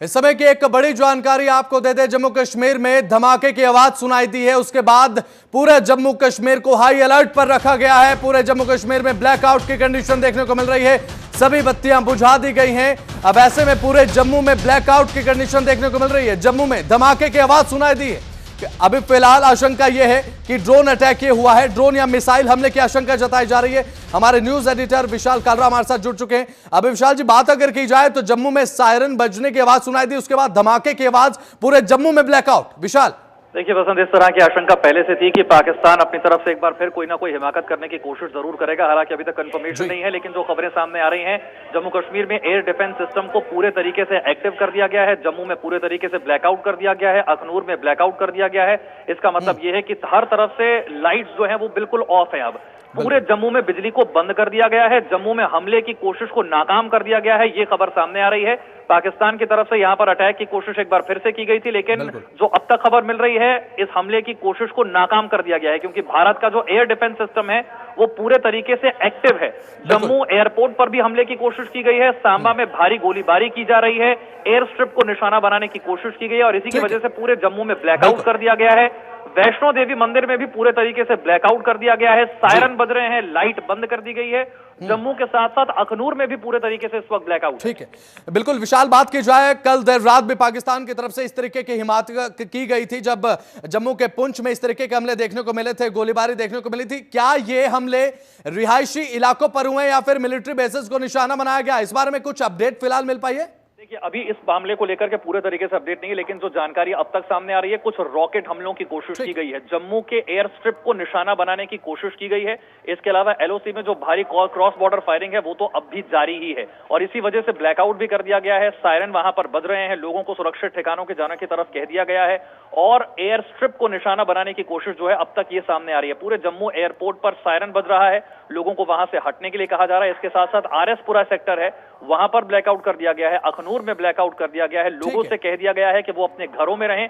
इस समय की एक बड़ी जानकारी आपको दे दे, जम्मू कश्मीर में धमाके की आवाज सुनाई दी है। उसके बाद पूरे जम्मू कश्मीर को हाई अलर्ट पर रखा गया है। पूरे जम्मू कश्मीर में ब्लैकआउट की कंडीशन देखने को मिल रही है। सभी बत्तियां बुझा दी गई हैं। अब ऐसे में पूरे जम्मू में ब्लैकआउट की कंडीशन देखने को मिल रही है। जम्मू में धमाके की आवाज सुनाई दी है। अभी फिलहाल आशंका यह है कि ड्रोन अटैक ये हुआ है, ड्रोन या मिसाइल हमले की आशंका जताई जा रही है। हमारे न्यूज एडिटर विशाल कालरा हमारे साथ जुड़ चुके हैं। अभी विशाल जी, बात अगर की जाए तो जम्मू में सायरन बजने की आवाज सुनाई दी, उसके बाद धमाके की आवाज, पूरे जम्मू में ब्लैकआउट। विशाल, देखिए बसंत, इस तरह की आशंका पहले से थी कि पाकिस्तान अपनी तरफ से एक बार फिर कोई ना कोई हिमाकत करने की कोशिश जरूर करेगा। हालांकि अभी तक कंफर्मेशन नहीं है, लेकिन जो खबरें सामने आ रही हैं, जम्मू कश्मीर में एयर डिफेंस सिस्टम को पूरे तरीके से एक्टिव कर दिया गया है। जम्मू में पूरे तरीके से ब्लैकआउट कर दिया गया है, अखनूर में ब्लैकआउट कर दिया गया है। इसका मतलब यह है कि हर तरफ से लाइट्स जो है वो बिल्कुल ऑफ है। अब पूरे जम्मू में बिजली को बंद कर दिया गया है। जम्मू में हमले की कोशिश को नाकाम कर दिया गया है, ये खबर सामने आ रही है। पाकिस्तान की तरफ से यहां पर अटैक की कोशिश एक बार फिर से की गई थी, लेकिन जो अब तक खबर मिल रही है, इस हमले की कोशिश को नाकाम कर दिया गया है, क्योंकि भारत का जो एयर डिफेंस सिस्टम है वो पूरे तरीके से एक्टिव है। जम्मू एयरपोर्ट पर भी हमले की कोशिश की गई है। सांबा में भारी गोलीबारी की जा रही है। एयर स्ट्रिप को निशाना बनाने की कोशिश की गई है और इसी की वजह से पूरे जम्मू में ब्लैकआउट कर दिया गया है। वैष्णो देवी मंदिर में भी पूरे तरीके से ब्लैकआउट कर दिया गया है। सायरन बज रहे हैं, लाइट बंद कर दी गई है। जम्मू के साथ साथ अखनूर में भी पूरे तरीके से इस वक्त ब्लैकआउट। ठीक है, बिल्कुल विशाल, बात की जाए, कल देर रात भी पाकिस्तान की तरफ से इस तरीके की हिमायत की गई थी, जब जम्मू के पुंछ में इस तरीके के हमले देखने को मिले थे, गोलीबारी देखने को मिली थी। क्या ये हमले रिहायशी इलाकों पर हुए या फिर मिलिट्री बेसिस को निशाना बनाया गया? इस बारे में कुछ अपडेट फिलहाल मिल पाई है? देखिए, अभी इस मामले को लेकर के पूरे तरीके से अपडेट नहीं है, लेकिन जो जानकारी अब तक सामने आ रही है, कुछ रॉकेट हमलों की कोशिश की गई है। जम्मू के एयर स्ट्रिप को निशाना बनाने की कोशिश की गई है। इसके अलावा एलओसी में जो भारी क्रॉस बॉर्डर फायरिंग है वो तो अब भी जारी ही है और इसी वजह से ब्लैकआउट भी कर दिया गया है। सायरन वहां पर बज रहे हैं, लोगों को सुरक्षित ठिकानों के जाने की तरफ कह दिया गया है और एयर स्ट्रिप को निशाना बनाने की कोशिश जो है अब तक ये सामने आ रही है। पूरे जम्मू एयरपोर्ट पर सायरन बज रहा है, लोगों को वहां से हटने के लिए कहा जा रहा है। इसके साथ साथ आरएसपुरा सेक्टर है, वहां पर ब्लैकआउट कर दिया गया है। अखनूर में ब्लैकआउट कर दिया गया है, लोगों से कह दिया गया है कि वो अपने घरों में रहें।